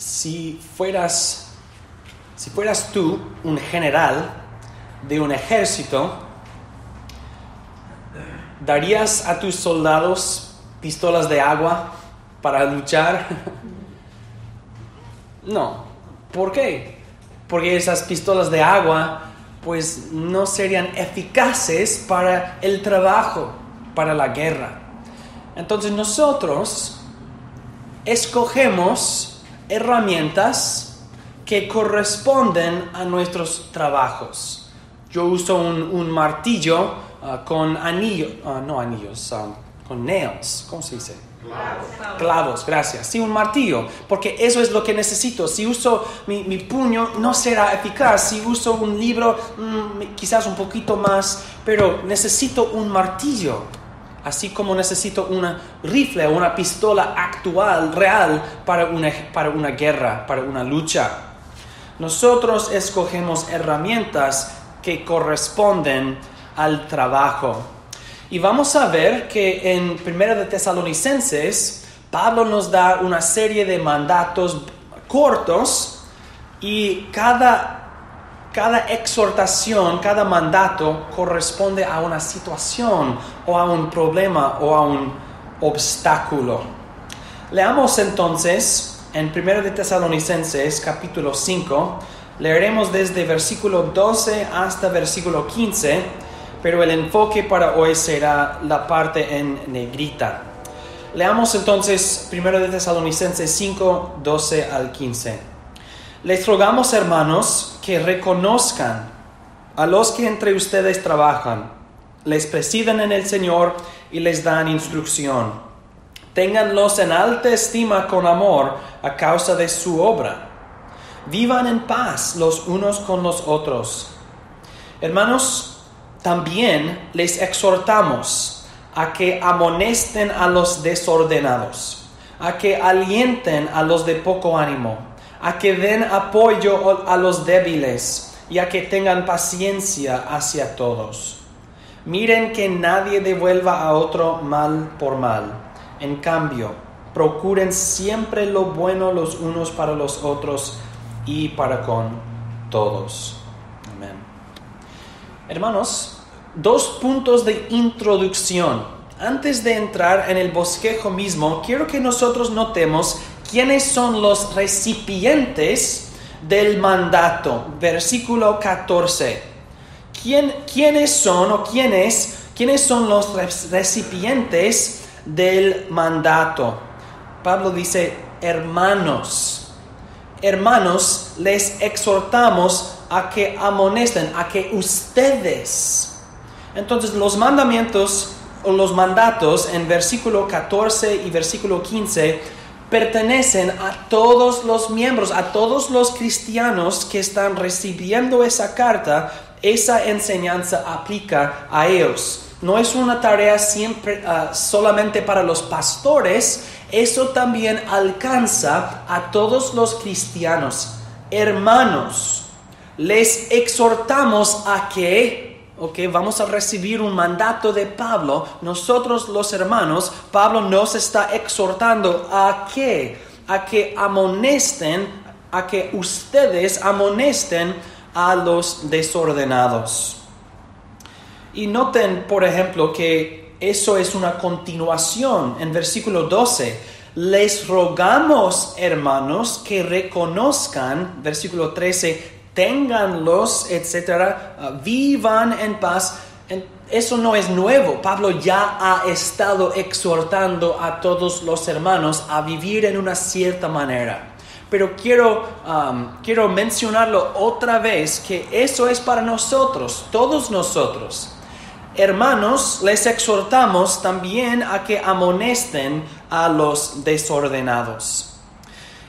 si fueras tú un general de un ejército, ¿darías a tus soldados pistolas de agua para luchar? No. ¿Por qué? Porque esas pistolas de agua pues no serían eficaces para el trabajo, para la guerra. Entonces nosotros escogemos herramientas que corresponden a nuestros trabajos. Yo uso un martillo con anillos, con nails, ¿cómo se dice? Clavos, gracias. Sí, un martillo, porque eso es lo que necesito. Si uso mi puño, no será eficaz. Si uso un libro, quizás un poquito más, pero necesito un martillo. Así como necesito una rifle o una pistola actual, real, para una guerra, para una lucha. Nosotros escogemos herramientas que corresponden al trabajo. Y vamos a ver que en 1 de Tesalonicenses, Pablo nos da una serie de mandatos cortos y cada exhortación, cada mandato corresponde a una situación o a un problema o a un obstáculo. Leamos entonces en 1 de Tesalonicenses capítulo 5, leeremos desde versículo 12 hasta versículo 15, pero el enfoque para hoy será la parte en negrita. Leamos entonces 1 de Tesalonicenses 5, 12 al 15. Les rogamos, hermanos, que reconozcan a los que entre ustedes trabajan, les presiden en el Señor y les dan instrucción. Ténganlos en alta estima con amor a causa de su obra. Vivan en paz los unos con los otros. Hermanos, también les exhortamos a que amonesten a los desordenados, a que alienten a los de poco ánimo, a que den apoyo a los débiles y a que tengan paciencia hacia todos. Miren que nadie devuelva a otro mal por mal. En cambio, procuren siempre lo bueno los unos para los otros y para con todos. Amén. Hermanos, 2 puntos de introducción. Antes de entrar en el bosquejo mismo, quiero que nosotros notemos quiénes son los recipientes del mandato. Versículo 14. ¿Quiénes son los recipientes del mandato? Pablo dice, hermanos, les exhortamos a que amonesten, a que ustedes. Entonces los mandamientos o los mandatos en versículo 14 y versículo 15 pertenecen a todos los miembros, a todos los cristianos que están recibiendo esa carta. Esa enseñanza aplica a ellos. No es una tarea siempre solamente para los pastores, eso también alcanza a todos los cristianos. Hermanos, les exhortamos a que, vamos a recibir un mandato de Pablo. Nosotros los hermanos, Pablo nos está exhortando a que amonesten, a que ustedes amonesten a los desordenados. Y noten, por ejemplo, que eso es una continuación. En versículo 12, les rogamos, hermanos, que reconozcan, versículo 13, ténganlos, etcétera, vivan en paz. Eso no es nuevo. Pablo ya ha estado exhortando a todos los hermanos a vivir en una cierta manera. Pero quiero mencionarlo otra vez, que eso es para nosotros, todos nosotros. Hermanos, les exhortamos también a que amonesten a los desordenados.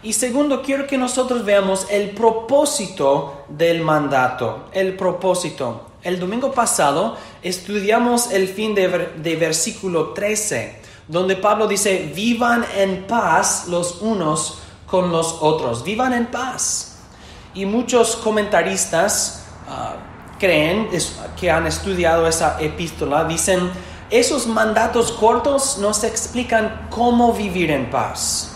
Y segundo, quiero que nosotros veamos el propósito del mandato. El propósito. El domingo pasado estudiamos el fin de versículo 13, donde Pablo dice, vivan en paz los unos con los otros. Vivan en paz. Y muchos comentaristas creen que han estudiado esa epístola, dicen, esos mandatos cortos nos explican cómo vivir en paz.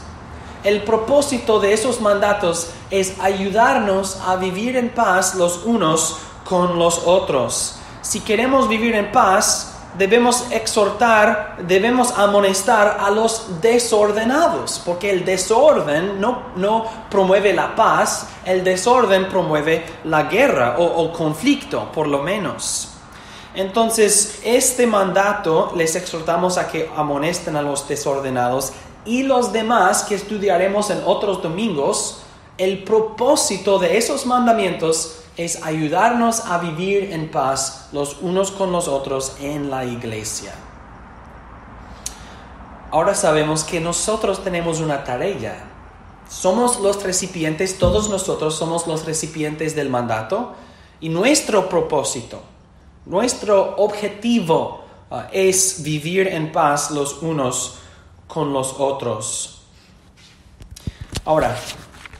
El propósito de esos mandatos es ayudarnos a vivir en paz los unos con los otros. Si queremos vivir en paz, debemos exhortar, debemos amonestar a los desordenados, porque el desorden no promueve la paz, el desorden promueve la guerra o conflicto, por lo menos. Entonces, este mandato les exhortamos a que amonesten a los desordenados, y los demás que estudiaremos en otros domingos. El propósito de esos mandamientos es ayudarnos a vivir en paz los unos con los otros en la iglesia. Ahora sabemos que nosotros tenemos una tarea. Somos los recipientes, todos nosotros somos los recipientes del mandato, y nuestro propósito, nuestro objetivo es vivir en paz los unos con los otros. Ahora,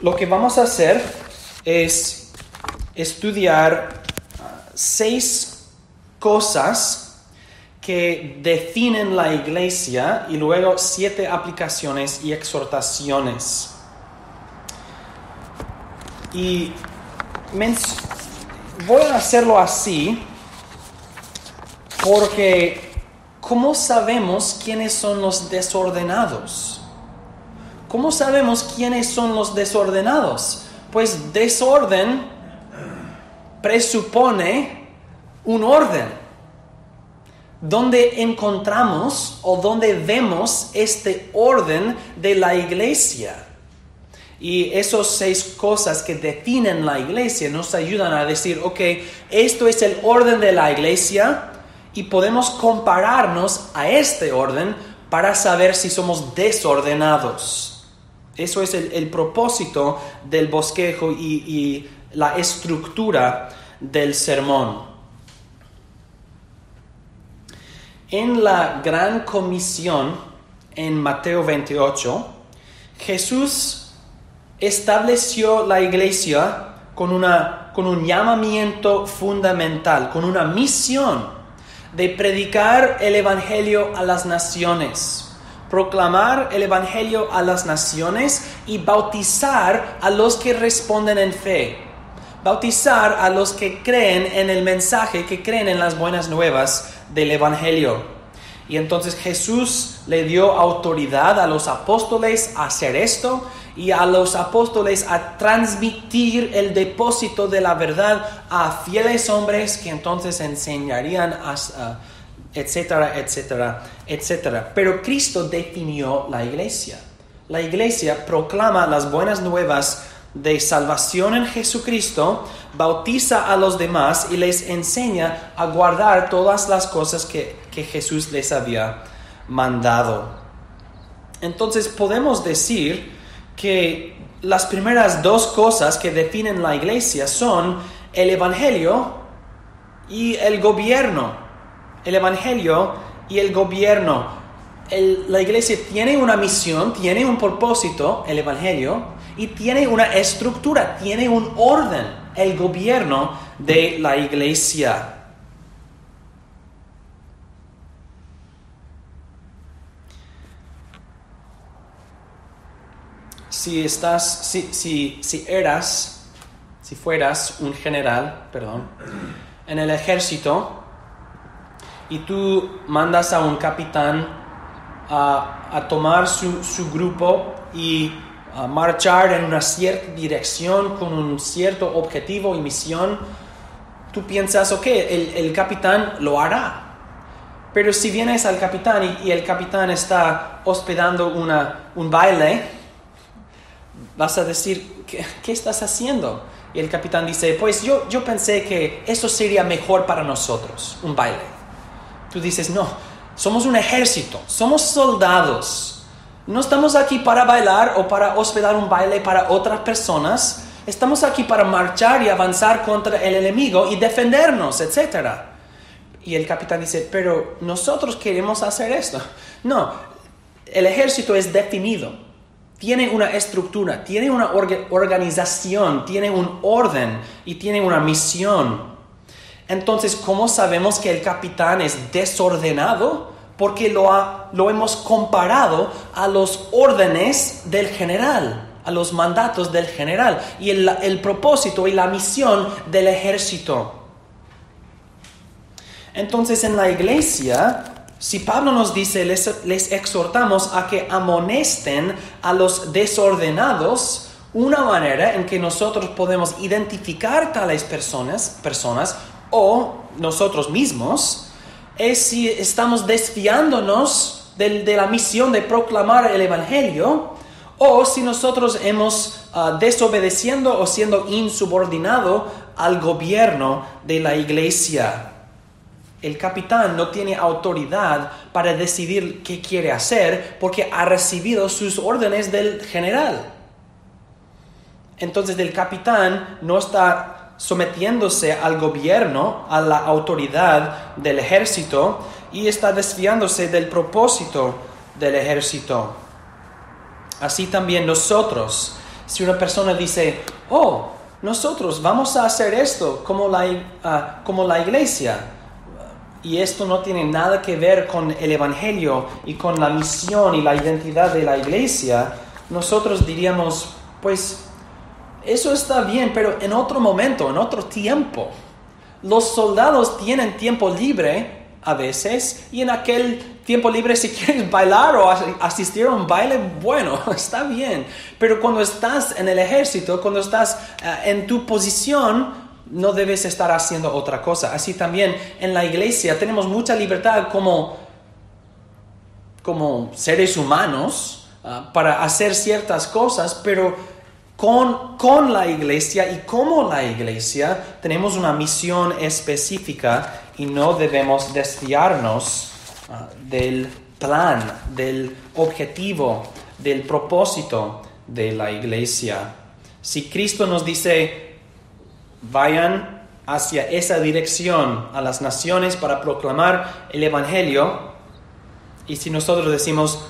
lo que vamos a hacer es estudiar 6 cosas que definen la iglesia y luego 7 aplicaciones y exhortaciones. Y voy a hacerlo así porque ¿cómo sabemos quiénes son los desordenados? ¿Cómo sabemos quiénes son los desordenados? Pues desorden presupone un orden. ¿Dónde encontramos o dónde vemos este orden de la iglesia? Y esas 6 cosas que definen la iglesia nos ayudan a decir, ok, esto es el orden de la iglesia, y podemos compararnos a este orden para saber si somos desordenados. Eso es el propósito del bosquejo y la estructura del sermón. En la Gran Comisión, en Mateo 28, Jesús estableció la iglesia con un llamamiento fundamental, con una misión de predicar el evangelio a las naciones, proclamar el evangelio a las naciones y bautizar a los que responden en fe, bautizar a los que creen en el mensaje, que creen en las buenas nuevas del evangelio. Y entonces Jesús le dio autoridad a los apóstoles a hacer esto, y a los apóstoles a transmitir el depósito de la verdad a fieles hombres que entonces enseñarían, etcétera, etcétera, etcétera. Pero Cristo definió la iglesia. La iglesia proclama las buenas nuevas de salvación en Jesucristo, bautiza a los demás y les enseña a guardar todas las cosas que Jesús les había mandado. Entonces podemos decir que las primeras 2 cosas que definen la iglesia son el evangelio y el gobierno. El evangelio y el gobierno. La iglesia tiene una misión, tiene un propósito, el evangelio, y tiene una estructura, tiene un orden, el gobierno de la iglesia. Si fueras un general, en el ejército, y tú mandas a un capitán a tomar su grupo y a marchar en una cierta dirección con un cierto objetivo y misión, tú piensas, ok, el capitán lo hará. Pero si vienes al capitán y el capitán está hospedando un baile, vas a decir, ¿qué estás haciendo? Y el capitán dice, pues yo pensé que eso sería mejor para nosotros, un baile. Tú dices, no, somos un ejército, somos soldados. No estamos aquí para bailar o para hospedar un baile para otras personas. Estamos aquí para marchar y avanzar contra el enemigo y defendernos, etc. Y el capitán dice, pero nosotros queremos hacer esto. No, el ejército es definido. Tiene una estructura, tiene una organización, tiene un orden y tiene una misión. Entonces, ¿cómo sabemos que el capitán es desordenado? porque lo hemos comparado a los órdenes del general, a los mandatos del general y el propósito y la misión del ejército. Entonces en la iglesia, si Pablo nos dice, les exhortamos a que amonesten a los desordenados, una manera en que nosotros podemos identificar tales personas o nosotros mismos, es si estamos desviándonos de la misión de proclamar el Evangelio, o si nosotros hemos desobedeciendo o siendo insubordinado al gobierno de la iglesia. El capitán no tiene autoridad para decidir qué quiere hacer porque ha recibido sus órdenes del general. Entonces el capitán no está sometiéndose al gobierno, a la autoridad del ejército, y está desviándose del propósito del ejército. Así también nosotros, si una persona dice, nosotros vamos a hacer esto como la iglesia, y esto no tiene nada que ver con el Evangelio y con la misión y la identidad de la iglesia, nosotros diríamos, pues, eso está bien, pero en otro momento, en otro tiempo. Los soldados tienen tiempo libre a veces, y en aquel tiempo libre, si quieres bailar o asistir a un baile, bueno, está bien. Pero cuando estás en el ejército, cuando estás en tu posición, no debes estar haciendo otra cosa. Así también en la iglesia tenemos mucha libertad como seres humanos para hacer ciertas cosas, pero con la iglesia y como la iglesia tenemos una misión específica y no debemos desviarnos del plan, del objetivo, del propósito de la iglesia. Si Cristo nos dice, vayan hacia esa dirección a las naciones para proclamar el Evangelio, y si nosotros decimos,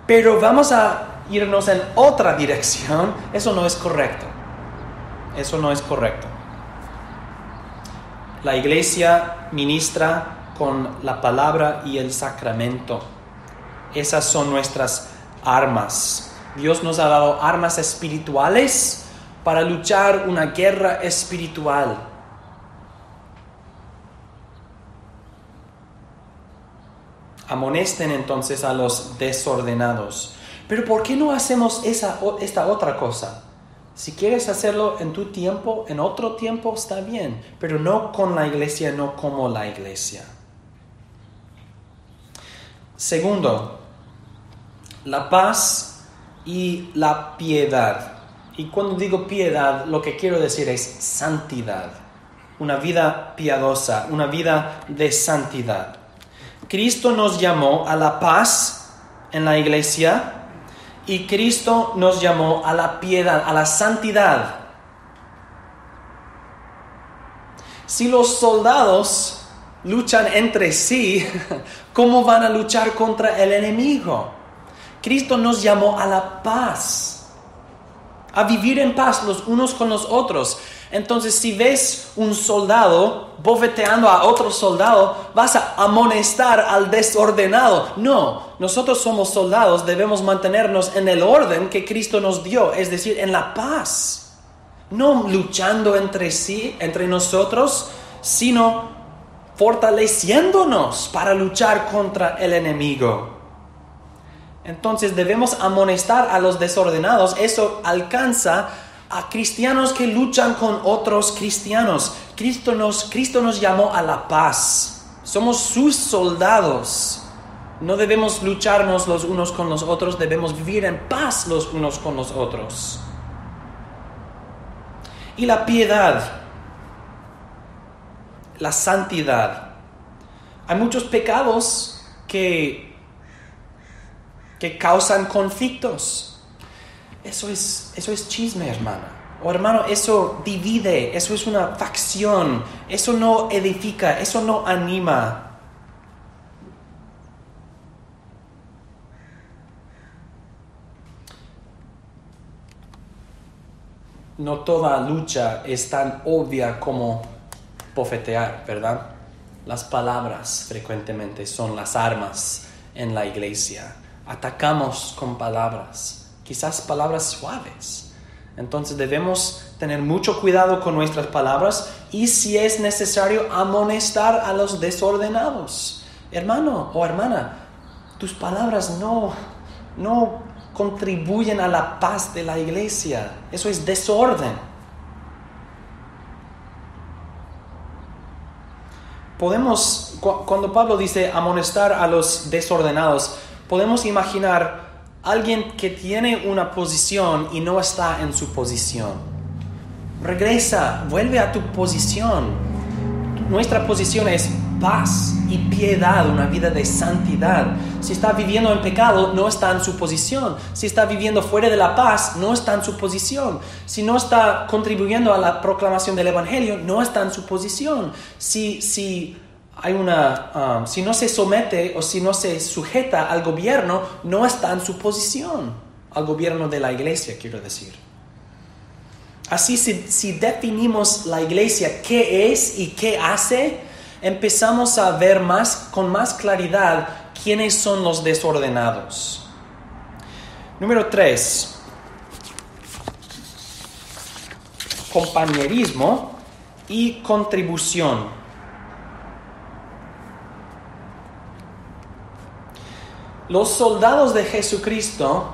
pero vamos a irnos en otra dirección, eso no es correcto. Eso no es correcto. La iglesia ministra con la palabra y el sacramento. Esas son nuestras armas. Dios nos ha dado armas espirituales para luchar una guerra espiritual. Amonesten entonces a los desordenados. Pero ¿por qué no hacemos esta otra cosa? Si quieres hacerlo en tu tiempo, en otro tiempo, está bien, pero no con la iglesia, no como la iglesia. Segundo, la paz y la piedad. Y cuando digo piedad, lo que quiero decir es santidad. Una vida piadosa, una vida de santidad. Cristo nos llamó a la paz en la iglesia y Cristo nos llamó a la piedad, a la santidad. Si los soldados luchan entre sí, ¿cómo van a luchar contra el enemigo? Cristo nos llamó a la paz, a vivir en paz los unos con los otros. Entonces, si ves un soldado bofeteando a otro soldado, vas a amonestar al desordenado. No, nosotros somos soldados, debemos mantenernos en el orden que Cristo nos dio, es decir, en la paz. No luchando entre sí, entre nosotros, sino fortaleciéndonos para luchar contra el enemigo. Entonces debemos amonestar a los desordenados. Eso alcanza a cristianos que luchan con otros cristianos. Cristo nos llamó a la paz. Somos sus soldados. No debemos lucharnos los unos con los otros, debemos vivir en paz los unos con los otros. Y la piedad, la santidad. Hay muchos pecados que causan conflictos. Eso es chisme, hermana. O hermano, eso divide, eso es una facción, eso no edifica, eso no anima. No toda lucha es tan obvia como bofetear, ¿verdad? Las palabras frecuentemente son las armas en la iglesia. Atacamos con palabras, quizás palabras suaves. Entonces debemos tener mucho cuidado con nuestras palabras y si es necesario amonestar a los desordenados. Hermano o hermana, tus palabras no contribuyen a la paz de la iglesia. Eso es desorden. Cuando Pablo dice amonestar a los desordenados, podemos imaginar alguien que tiene una posición y no está en su posición. Regresa, vuelve a tu posición. Nuestra posición es paz y piedad, una vida de santidad. Si está viviendo en pecado, no está en su posición. Si está viviendo fuera de la paz, no está en su posición. Si no está contribuyendo a la proclamación del Evangelio, no está en su posición. Si no se somete o si no se sujeta al gobierno, no está en su posición. Al gobierno de la iglesia, quiero decir. Así, si definimos la iglesia, qué es y qué hace, empezamos a ver con más claridad quiénes son los desordenados. Número 3. Compañerismo y contribución. Los soldados de Jesucristo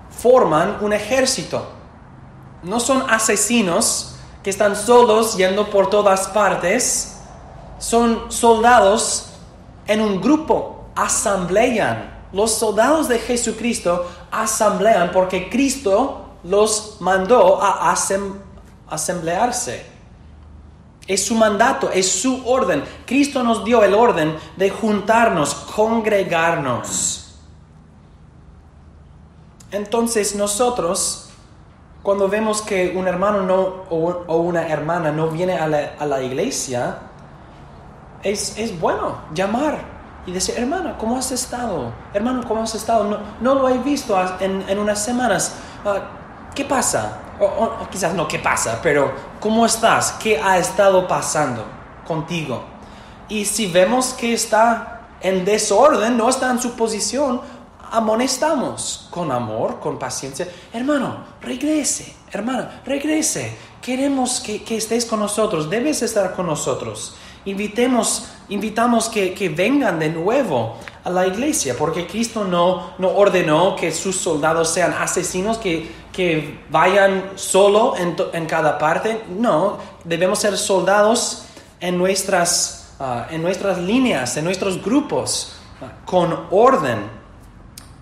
forman un ejército. No son asesinos que están solos yendo por todas partes. Son soldados en un grupo, asamblean. Los soldados de Jesucristo asamblean porque Cristo los mandó a asamblearse. Es su mandato, es su orden. Cristo nos dio el orden de juntarnos, congregarnos. Entonces nosotros, cuando vemos que un hermano o una hermana no viene a la iglesia, es bueno llamar y decir, hermana, ¿cómo has estado? Hermano, ¿cómo has estado? No lo he visto en unas semanas. ¿Qué pasa? O quizás no qué pasa, pero ¿cómo estás? ¿Qué ha estado pasando contigo? Y si vemos que está en desorden, no está en su posición, amonestamos con amor, con paciencia. Hermano, regrese. Hermana, regrese. Queremos que estés con nosotros. Debes estar con nosotros. Invitamos que vengan de nuevo a la iglesia, porque Cristo no ordenó que sus soldados sean asesinos que vayan solo en cada parte. No, debemos ser soldados en nuestras líneas, en nuestros grupos, con orden.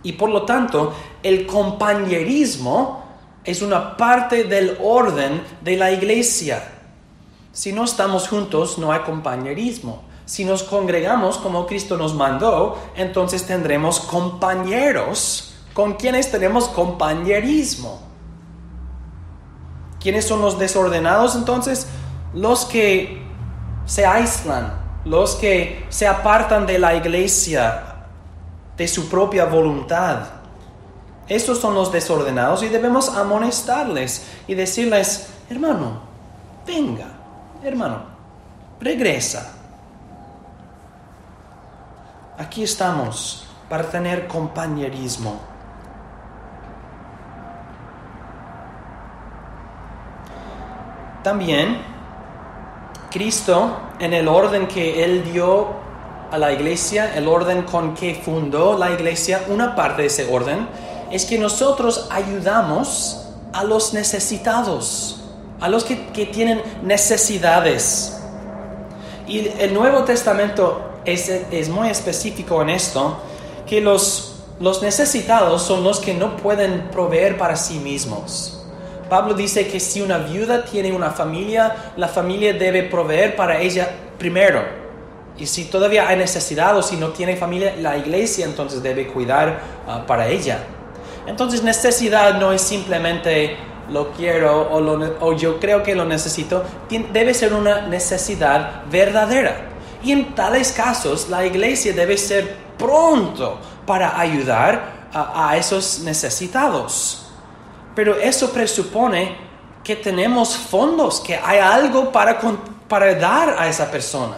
Y por lo tanto, el compañerismo es una parte del orden de la iglesia. Si no estamos juntos, no hay compañerismo. Si nos congregamos como Cristo nos mandó, entonces tendremos compañeros con quienes tenemos compañerismo. ¿Quiénes son los desordenados entonces? Los que se aíslan, los que se apartan de la iglesia de su propia voluntad. Estos son los desordenados y debemos amonestarles y decirles, hermano, venga, hermano, regresa. Aquí estamos para tener compañerismo. También, Cristo, en el orden que Él dio a la iglesia, el orden con que fundó la iglesia, una parte de ese orden es que nosotros ayudamos a los necesitados, a los que tienen necesidades. Y el Nuevo Testamento es muy específico en esto, que los necesitados son los que no pueden proveer para sí mismos. Pablo dice que si una viuda tiene una familia, la familia debe proveer para ella primero. Y si todavía hay necesidad o si no tiene familia, la iglesia entonces debe cuidar para ella. Entonces necesidad no es simplemente lo quiero o yo creo que lo necesito. Debe ser una necesidad verdadera. Y en tales casos la iglesia debe ser pronto para ayudar a esos necesitados. Pero eso presupone que tenemos fondos, que hay algo para para dar a esa persona.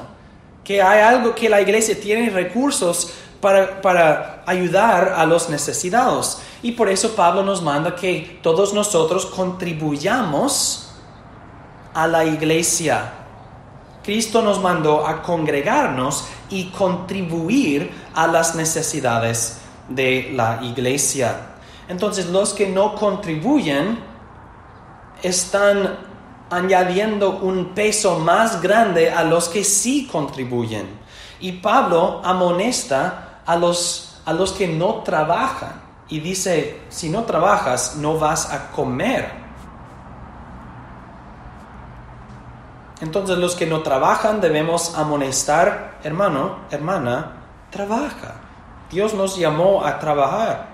Que hay algo, que la iglesia tiene recursos para ayudar a los necesitados. Y por eso Pablo nos manda que todos nosotros contribuyamos a la iglesia. Cristo nos mandó a congregarnos y contribuir a las necesidades de la iglesia. Entonces, los que no contribuyen están añadiendo un peso más grande a los que sí contribuyen. Y Pablo amonesta a los que no trabajan y dice, si no trabajas, no vas a comer. Entonces, los que no trabajan debemos amonestar, hermano, hermana, trabaja. Dios nos llamó a trabajar.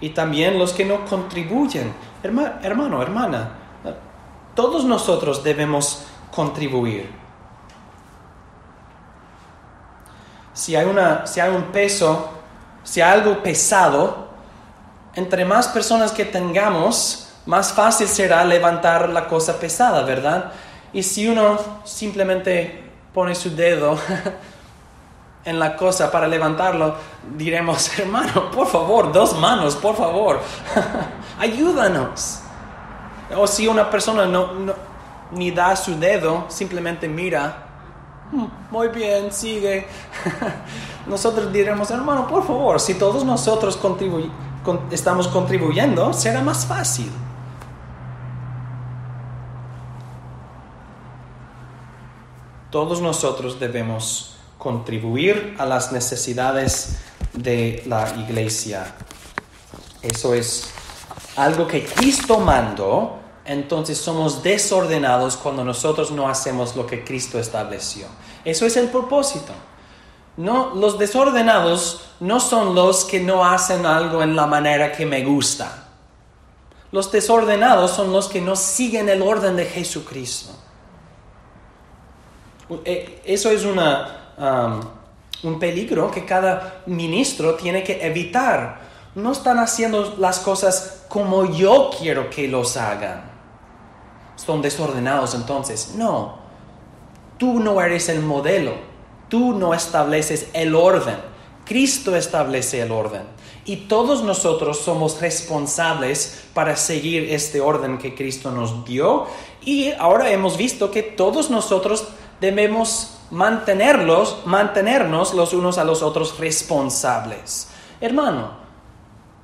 Y también los que no contribuyen, hermano, hermana, todos nosotros debemos contribuir. Si hay un peso, si hay algo pesado, entre más personas que tengamos, más fácil será levantar la cosa pesada, ¿verdad? Y si uno simplemente pone su dedo en la cosa para levantarlo, diremos, hermano, por favor, 2 manos, por favor, ayúdanos. O si una persona no ni da su dedo, simplemente mira, muy bien, sigue. Nosotros diremos, hermano, por favor, si todos nosotros estamos contribuyendo, será más fácil. Todos nosotros debemos contribuir a las necesidades de la iglesia. Eso es algo que Cristo mandó. Entonces somos desordenados cuando nosotros no hacemos lo que Cristo estableció. Eso es el propósito. No, los desordenados no son los que no hacen algo en la manera que me gusta. Los desordenados son los que no siguen el orden de Jesucristo. Eso es un peligro que cada ministro tiene que evitar. No están haciendo las cosas como yo quiero que los hagan. Son desordenados entonces. No, tú no eres el modelo. Tú no estableces el orden. Cristo establece el orden. Y todos nosotros somos responsables para seguir este orden que Cristo nos dio. Y ahora hemos visto que todos nosotros debemos mantenernos los unos a los otros responsables. Hermano,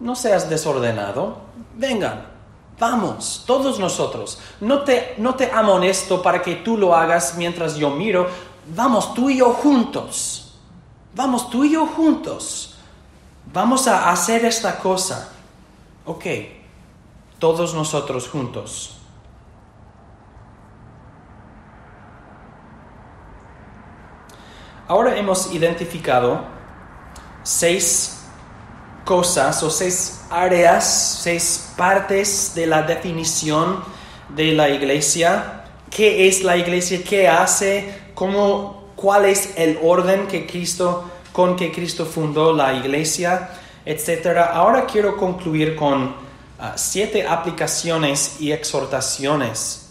no seas desordenado. Vengan, vamos, todos nosotros. No te amonesto para que tú lo hagas mientras yo miro. Vamos, tú y yo juntos. Vamos, tú y yo juntos. Vamos a hacer esta cosa. Ok, todos nosotros juntos. Ahora hemos identificado 6 cosas o 6 áreas, 6 partes de la definición de la iglesia. ¿Qué es la iglesia? ¿Qué hace? ¿Cuál es el orden con que Cristo fundó la iglesia? Etcétera. Ahora quiero concluir con 7 aplicaciones y exhortaciones.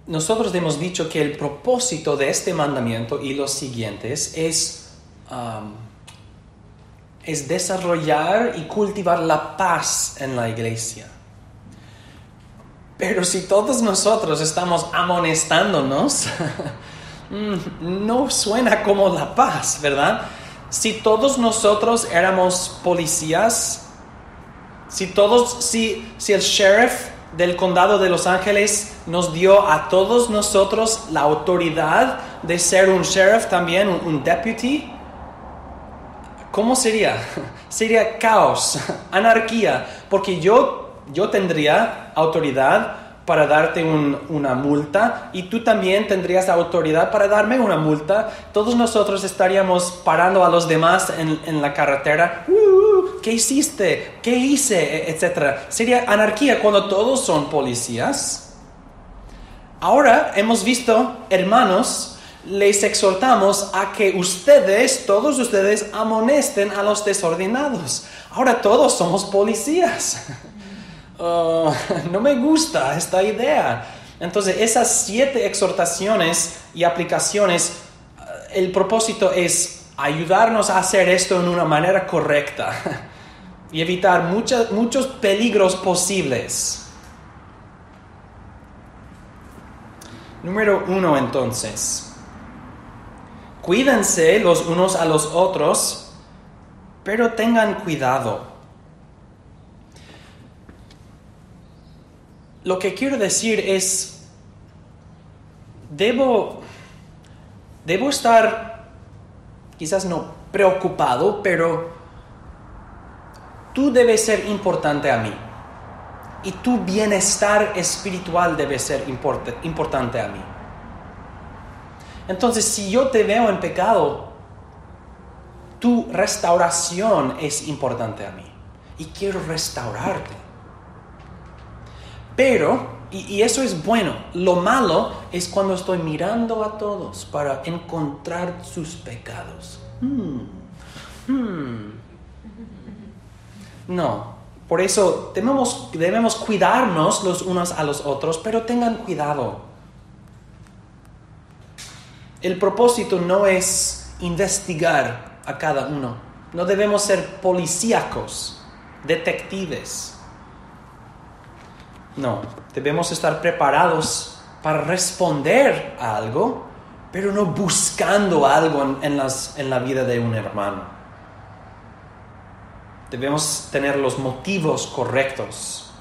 Nosotros hemos dicho que el propósito de este mandamiento y los siguientes es desarrollar y cultivar la paz en la iglesia. Pero si todos nosotros estamos amonestándonos, no suena como la paz, ¿verdad? Si todos nosotros éramos policías, si el sheriff del condado de Los Ángeles nos dio a todos nosotros la autoridad de ser un sheriff también, un deputy, ¿cómo sería? Sería caos, anarquía, porque yo tendría autoridad para darte una multa y tú también tendrías autoridad para darme una multa. Todos nosotros estaríamos parando a los demás en la carretera. ¿Qué hiciste? ¿Qué hice? Etcétera. Sería anarquía cuando todos son policías. Ahora hemos visto, hermanos, les exhortamos a que todos ustedes, amonesten a los desordenados. Ahora todos somos policías. No me gusta esta idea. Entonces, esas 7 exhortaciones y aplicaciones, el propósito es ayudarnos a hacer esto en una manera correcta y evitar muchos peligros posibles. Número 1, entonces. Cuídense los unos a los otros, pero tengan cuidado. Lo que quiero decir es, debo estar, quizás no preocupado, pero tú debes ser importante a mí. Y tu bienestar espiritual debe ser importante a mí. Entonces, si yo te veo en pecado, tu restauración es importante a mí. Y quiero restaurarte. Pero, y eso es bueno, lo malo es cuando estoy mirando a todos para encontrar sus pecados. No. Por eso debemos cuidarnos los unos a los otros, pero tengan cuidado. El propósito no es investigar a cada uno. No debemos ser policíacos, detectives. No, debemos estar preparados para responder a algo, pero no buscando algo en la vida de un hermano. Debemos tener los motivos correctos.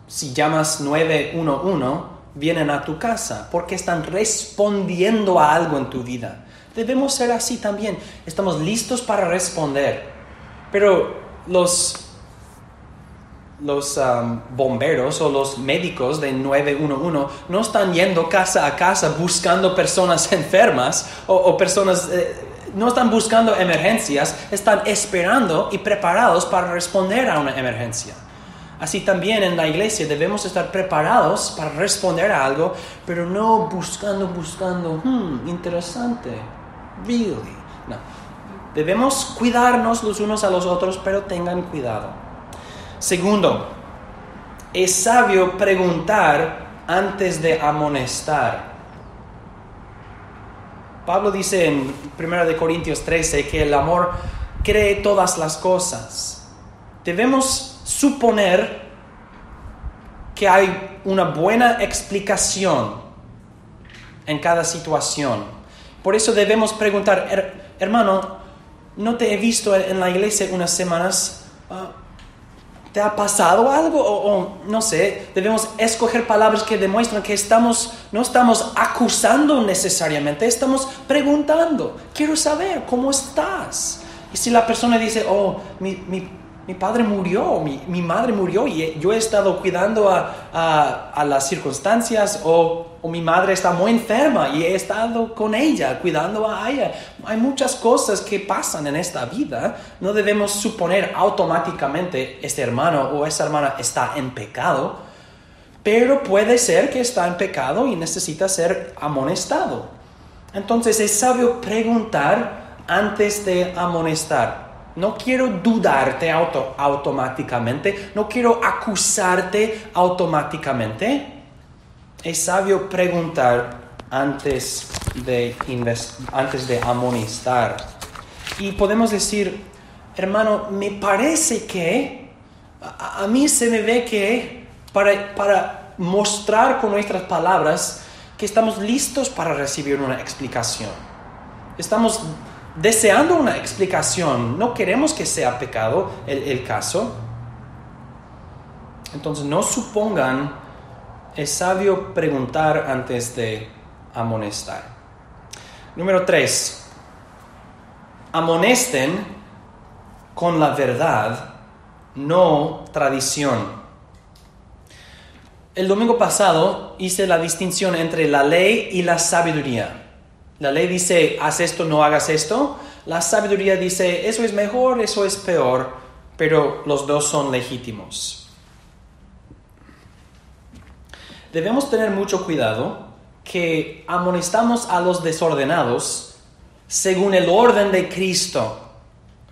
Si llamas 911, vienen a tu casa porque están respondiendo a algo en tu vida. Debemos ser así también. Estamos listos para responder. Pero los bomberos o los médicos de 911 no están yendo casa a casa buscando personas enfermas o personas... no están buscando emergencias, están esperando y preparados para responder a una emergencia. Así también en la iglesia debemos estar preparados para responder a algo, pero no buscando, interesante, really. No. Debemos cuidarnos los unos a los otros, pero tengan cuidado. Segundo, es sabio preguntar antes de amonestar. Pablo dice en 1 Corintios 13 que el amor cree todas las cosas. Debemos suponer que hay una buena explicación en cada situación. Por eso debemos preguntar, hermano, no te he visto en la iglesia unas semanas, ¿te ha pasado algo? O no sé, debemos escoger palabras que demuestran que no estamos acusando necesariamente, estamos preguntando. Quiero saber cómo estás. Y si la persona dice, mi padre murió, mi madre murió y yo he estado cuidando a las circunstancias, o mi madre está muy enferma y he estado con ella, cuidando a ella. Hay muchas cosas que pasan en esta vida. No debemos suponer automáticamente este hermano o esa hermana está en pecado, pero puede ser que está en pecado y necesita ser amonestado. Entonces es sabio preguntar antes de amonestar. No quiero dudarte automáticamente, no quiero acusarte automáticamente. Es sabio preguntar antes de amonestar. Y podemos decir, hermano, me parece que a mí se me ve que para mostrar con nuestras palabras que estamos listos para recibir una explicación. Estamos deseando una explicación, no queremos que sea pecado el caso. Entonces no supongan, es sabio preguntar antes de amonestar. Número 3, amonesten con la verdad, no tradición. El domingo pasado hice la distinción entre la ley y la sabiduría. La ley dice, haz esto, no hagas esto. La sabiduría dice, eso es mejor, eso es peor, pero los dos son legítimos. debemos tener mucho cuidado que amonestamos a los desordenados según el orden de Cristo.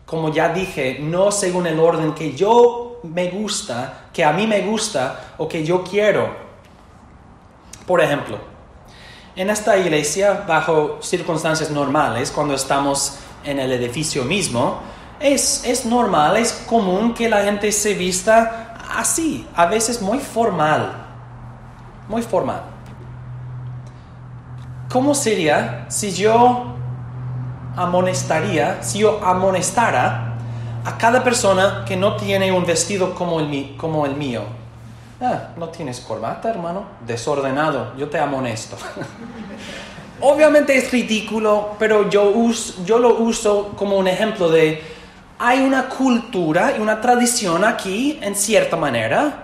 Como ya dije, no según el orden que que a mí me gusta o que yo quiero. Por ejemplo, en esta iglesia, bajo circunstancias normales, cuando estamos en el edificio mismo, es normal, es común que la gente se vista así, a veces muy formal. Muy formal. ¿Cómo sería si yo amonestara a cada persona que no tiene un vestido como el mío? No tienes corbata, hermano, desordenado, yo te amonesto. Obviamente es ridículo, pero yo lo uso como un ejemplo de hay una cultura y una tradición aquí en cierta manera,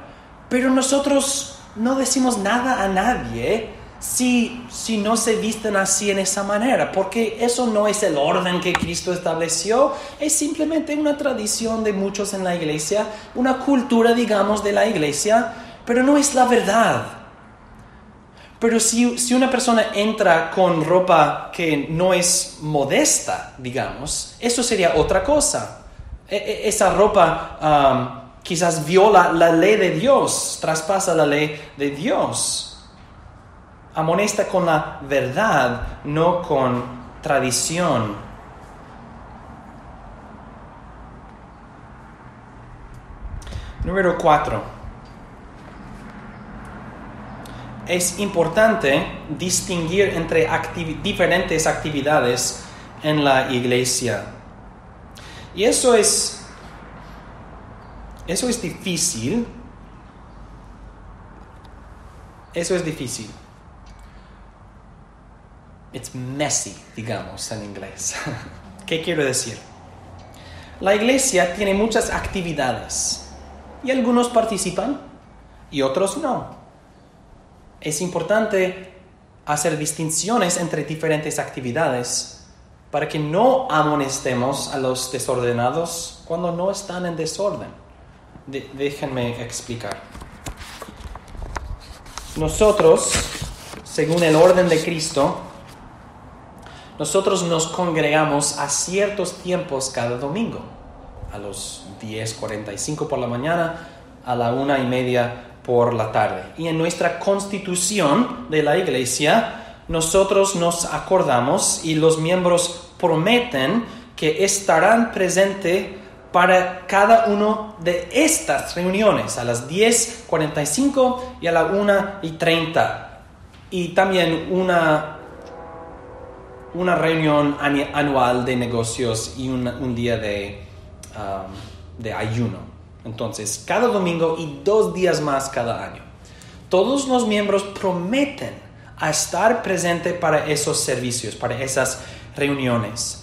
pero nosotros no decimos nada a nadie si no se visten así en esa manera, porque eso no es el orden que Cristo estableció, es simplemente una tradición de muchos en la iglesia, una cultura, digamos, de la iglesia, pero no es la verdad. Pero si una persona entra con ropa que no es modesta, digamos, eso sería otra cosa. Esa ropa quizás viola la ley de Dios, traspasa la ley de Dios. Amonesta con la verdad, no con tradición. Número 4. Es importante distinguir entre diferentes actividades en la iglesia. Y eso es difícil. Eso es difícil. It's messy, digamos, en inglés. ¿Qué quiero decir? La iglesia tiene muchas actividades y algunos participan y otros no. Es importante hacer distinciones entre diferentes actividades para que no amonestemos a los desordenados cuando no están en desorden. Déjenme explicar. Nosotros, según el orden de Cristo, nosotros nos congregamos a ciertos tiempos cada domingo, a los 10:45 por la mañana, a la 1:30 por la tarde. Y en nuestra constitución de la iglesia, nosotros nos acordamos y los miembros prometen que estarán presentes para cada una de estas reuniones, a las 10:45 y a la 1:30. Y también una reunión anual de negocios y un día de ayuno. Entonces, cada domingo y 2 días más cada año. Todos los miembros prometen a estar presentes para esos servicios, para esas reuniones.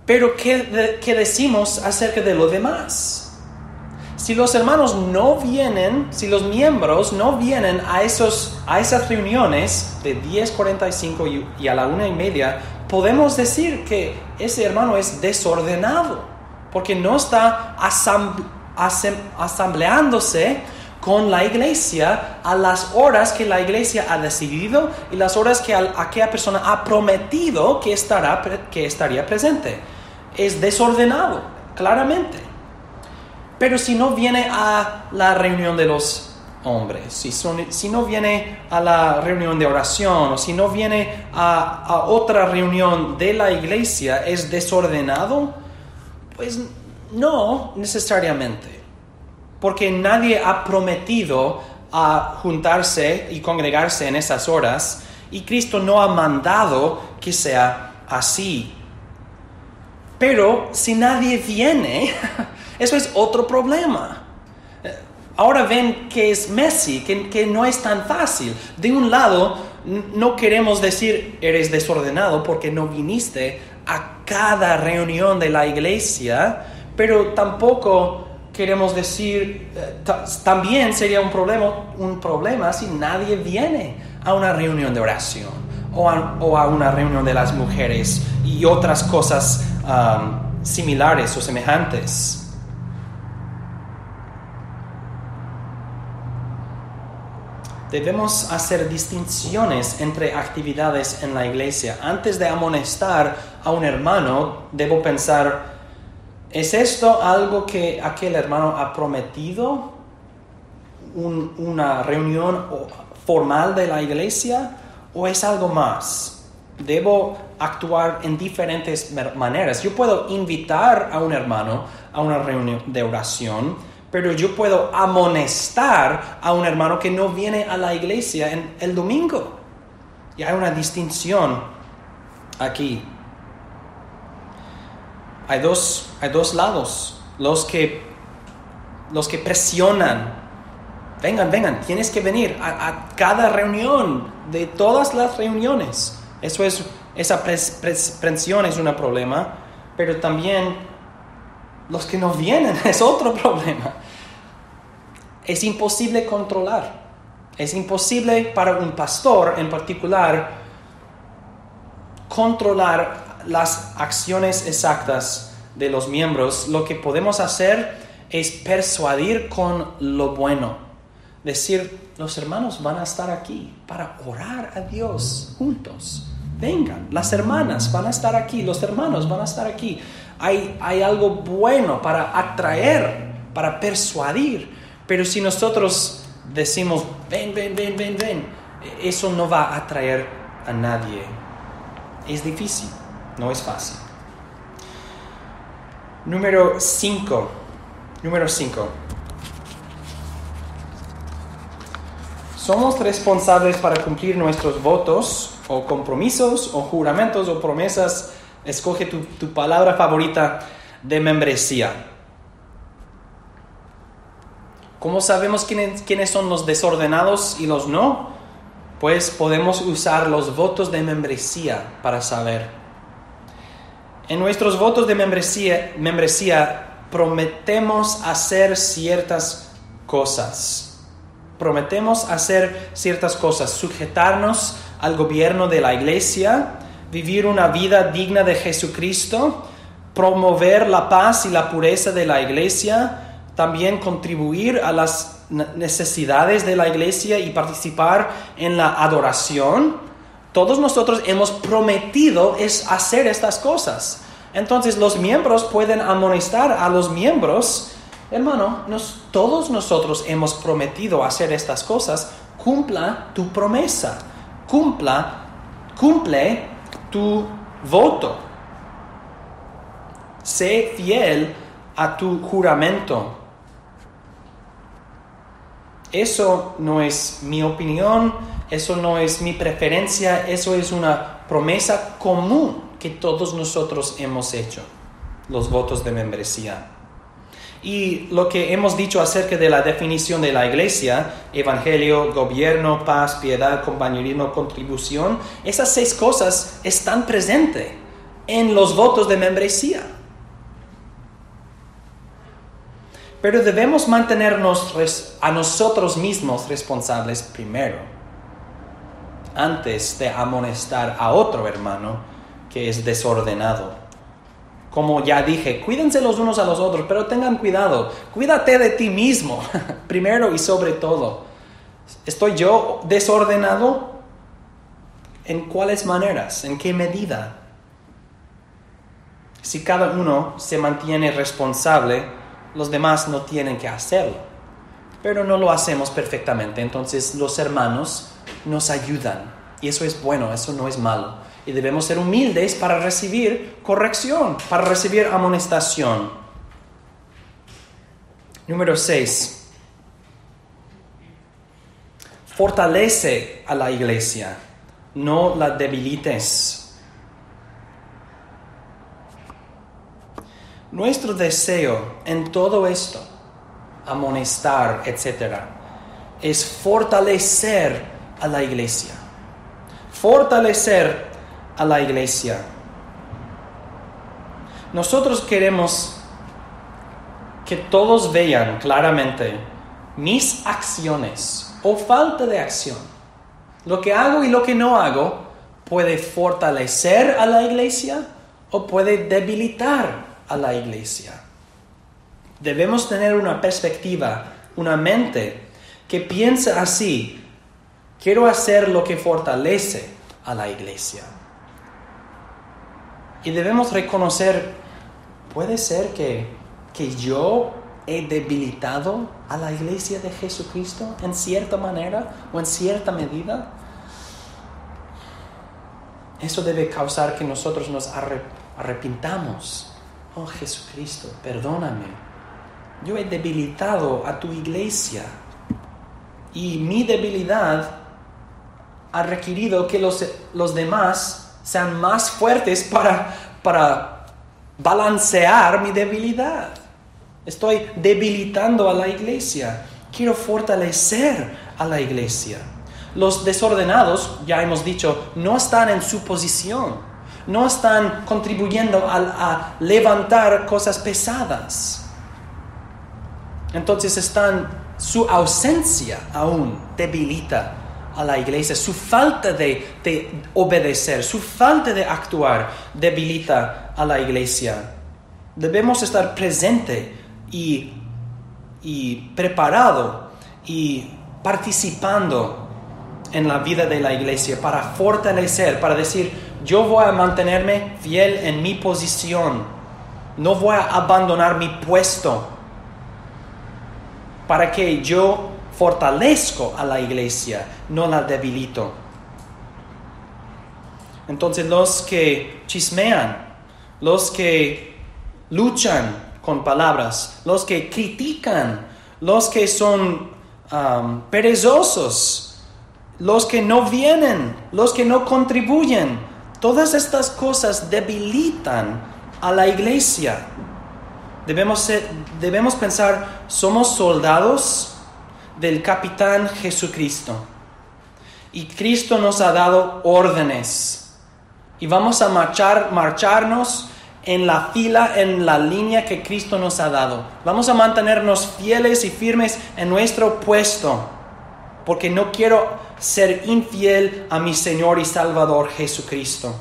Pero, ¿qué decimos acerca de lo demás? Si los hermanos no vienen, si los miembros no vienen a esas reuniones de 10:45 y a la 1:30, podemos decir que ese hermano es desordenado, porque no está asambleándose con la iglesia a las horas que la iglesia ha decidido y las horas que aquella persona ha prometido que estaría presente. Es desordenado, claramente. Pero si no viene a la reunión de los hombres, si no viene a la reunión de oración, o si no viene a otra reunión de la iglesia, ¿es desordenado? Pues no necesariamente, porque nadie ha prometido a juntarse y congregarse en esas horas, y Cristo no ha mandado que sea así. Pero si nadie viene, eso es otro problema. Ahora ven que es messy, que no es tan fácil. De un lado, no queremos decir eres desordenado porque no viniste a cada reunión de la iglesia, pero tampoco queremos decir, también sería un problema si nadie viene a una reunión de oración o a una reunión de las mujeres y otras cosas similares o semejantes. debemos hacer distinciones entre actividades en la iglesia. Antes de amonestar a un hermano, debo pensar, ¿es esto algo que aquel hermano ha prometido? ¿Una reunión formal de la iglesia? ¿O es algo más? Debo actuar en diferentes maneras. Yo puedo invitar a un hermano a una reunión de oración, pero yo puedo amonestar a un hermano que no viene a la iglesia el domingo. Y hay una distinción aquí. Hay dos lados. Los que presionan. Vengan, tienes que venir a cada reunión, de todas las reuniones. Esa presión es un problema, pero también los que no vienen es otro problema. Es imposible controlar. Es imposible para un pastor en particular controlar las acciones exactas de los miembros. Lo que podemos hacer es persuadir con lo bueno. Decir, los hermanos van a estar aquí para orar a Dios juntos. Vengan, las hermanas van a estar aquí, los hermanos van a estar aquí. Hay algo bueno para atraer, para persuadir. Pero si nosotros decimos, ven, eso no va a atraer a nadie. Es difícil, no es fácil. Número 5. Somos responsables para cumplir nuestros votos o compromisos o juramentos o promesas. Escoge tu palabra favorita de membresía. ¿Cómo sabemos quiénes son los desordenados y los no? Pues podemos usar los votos de membresía para saber. En nuestros votos de membresía prometemos hacer ciertas cosas. Sujetarnos al gobierno de la iglesia, vivir una vida digna de Jesucristo, promover la paz y la pureza de la iglesia, también contribuir a las necesidades de la iglesia y participar en la adoración. Todos nosotros hemos prometido hacer estas cosas. Entonces los miembros pueden amonestar a los miembros. Hermano, todos nosotros hemos prometido hacer estas cosas. Cumpla tu promesa. Cumple tu voto. Sé fiel a tu juramento. Eso no es mi opinión, eso no es mi preferencia, eso es una promesa común que todos nosotros hemos hecho. Los votos de membresía. Y lo que hemos dicho acerca de la definición de la iglesia, evangelio, gobierno, paz, piedad, compañerismo, contribución, esas 6 cosas están presentes en los votos de membresía. Pero debemos mantenernos a nosotros mismos responsables primero, antes de amonestar a otro hermano que es desordenado. Como ya dije, cuídense los unos a los otros, pero tengan cuidado. Cuídate de ti mismo, primero y sobre todo. ¿Estoy yo desordenado? ¿En cuáles maneras? ¿En qué medida? Si cada uno se mantiene responsable, los demás no tienen que hacerlo. Pero no lo hacemos perfectamente. Entonces los hermanos nos ayudan. Y eso es bueno, eso no es malo. Y debemos ser humildes para recibir corrección, para recibir amonestación. Número 6. Fortalece a la iglesia, no la debilites. Nuestro deseo en todo esto, amonestar, etc., es fortalecer a la iglesia. Fortalecer a la iglesia. Nosotros queremos que todos vean claramente mis acciones o falta de acción. Lo que hago y lo que no hago puede fortalecer a la iglesia o puede debilitar a la iglesia. Debemos tener una perspectiva, una mente que piensa así. Quiero hacer lo que fortalece a la iglesia. Y debemos reconocer, puede ser que yo he debilitado a la iglesia de Jesucristo en cierta manera o en cierta medida. Eso debe causar que nosotros nos arrepintamos. Oh Jesucristo, perdóname. Yo he debilitado a tu iglesia. Y mi debilidad ha requerido que los demás sean más fuertes para balancear mi debilidad. Estoy debilitando a la iglesia. Quiero fortalecer a la iglesia. Los desordenados, ya hemos dicho, no están en su posición. No están contribuyendo a levantar cosas pesadas. Entonces su ausencia aún debilita a la iglesia. Su falta de obedecer, su falta de actuar debilita a la iglesia. Debemos estar presente y preparado y participando en la vida de la iglesia para fortalecer, para decir, yo voy a mantenerme fiel en mi posición, no voy a abandonar mi puesto, para que yo fortalezco a la iglesia, no la debilito. Entonces los que chismean, los que luchan con palabras, los que critican, los que son perezosos, los que no vienen, los que no contribuyen, todas estas cosas debilitan a la iglesia. Debemos pensar, somos soldados del capitán Jesucristo. Y Cristo nos ha dado órdenes. Y vamos a marcharnos en la fila, en la línea que Cristo nos ha dado. Vamos a mantenernos fieles y firmes en nuestro puesto. Porque no quiero ser infiel a mi Señor y Salvador Jesucristo.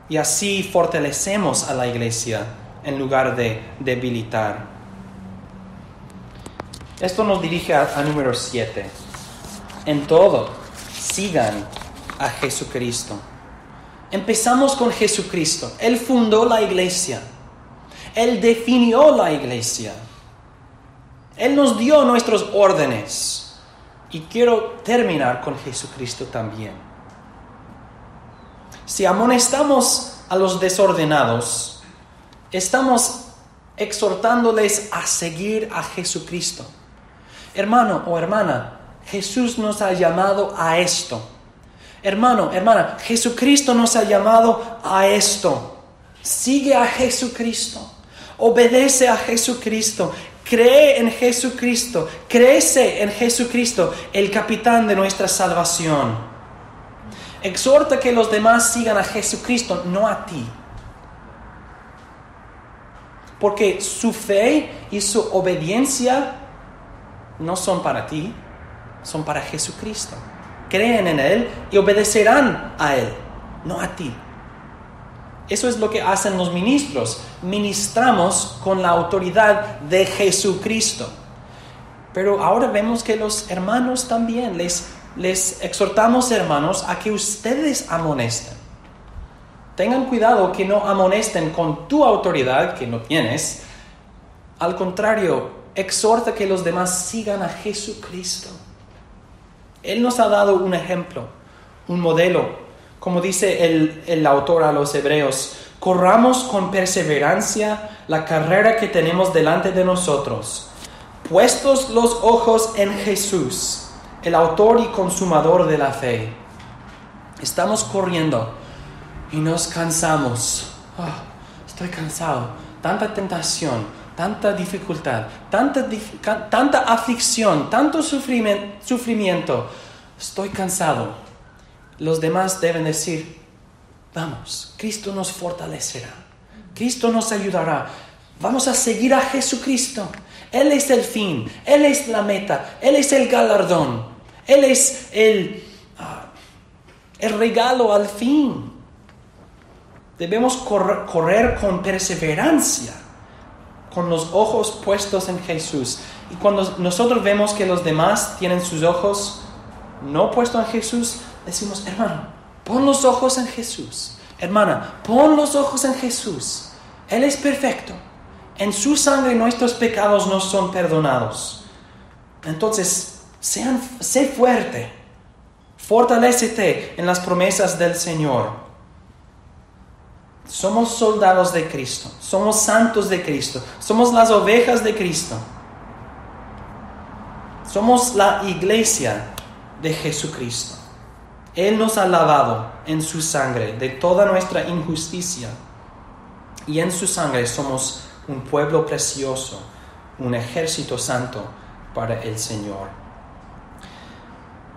Y así fortalecemos a la iglesia en lugar de debilitar. Esto nos dirige a número 7. En todo, sigan a Jesucristo. Empezamos con Jesucristo. Él fundó la iglesia. Él definió la iglesia. Él nos dio nuestros órdenes. Y quiero terminar con Jesucristo también. Si amonestamos a los desordenados, estamos exhortándoles a seguir a Jesucristo. Hermano o hermana, Jesús nos ha llamado a esto. Hermano, hermana, Jesucristo nos ha llamado a esto. Sigue a Jesucristo. Obedece a Jesucristo. Cree en Jesucristo. Crece en Jesucristo, el capitán de nuestra salvación. Exhorta que los demás sigan a Jesucristo, no a ti. Porque su fe y su obediencia no son para ti, son para Jesucristo. Creen en Él y obedecerán a Él, no a ti. Eso es lo que hacen los ministros. Ministramos con la autoridad de Jesucristo. Pero ahora vemos que los hermanos también, les exhortamos, hermanos, a que ustedes amonesten. Tengan cuidado que no amonesten con tu autoridad, que no tienes. Al contrario, exhorta que los demás sigan a Jesucristo. Él nos ha dado un ejemplo, un modelo. Como dice el autor a los Hebreos, corramos con perseverancia la carrera que tenemos delante de nosotros, puestos los ojos en Jesús, el autor y consumador de la fe. Estamos corriendo y nos cansamos. Estoy cansado. Tanta tentación, tanta dificultad, tanta aflicción, tanto sufrimiento. Estoy cansado. Los demás deben decir, vamos, Cristo nos fortalecerá. Cristo nos ayudará. Vamos a seguir a Jesucristo. Él es el fin. Él es la meta. Él es el galardón. Él es el regalo al fin. Debemos correr con perseverancia, con los ojos puestos en Jesús. Y cuando nosotros vemos que los demás tienen sus ojos no puesto en Jesús, decimos, hermano, pon los ojos en Jesús. Hermana, pon los ojos en Jesús. Él es perfecto. En su sangre nuestros pecados nos son perdonados. Entonces, sé fuerte. Fortalécete en las promesas del Señor. Somos soldados de Cristo. Somos santos de Cristo. Somos las ovejas de Cristo. Somos la iglesia de Jesucristo. Él nos ha lavado en su sangre de toda nuestra injusticia. Y en su sangre somos un pueblo precioso, un ejército santo para el Señor.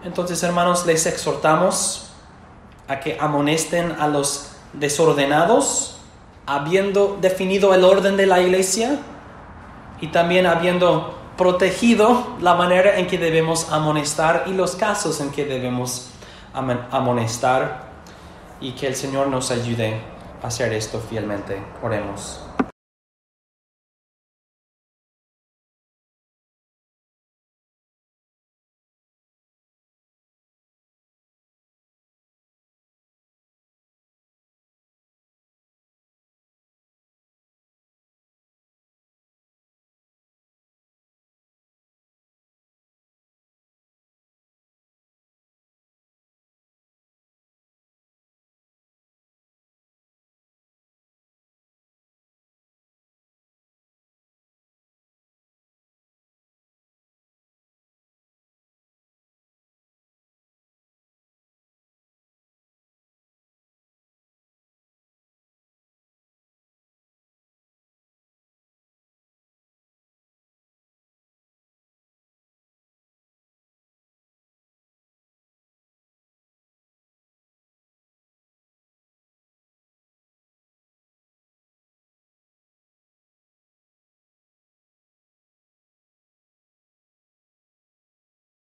Entonces, hermanos, les exhortamos a que amonesten a los desordenados, habiendo definido el orden de la iglesia y también habiendo protegido la manera en que debemos amonestar y los casos en que debemos amonestar, y que el Señor nos ayude a hacer esto fielmente. Oremos.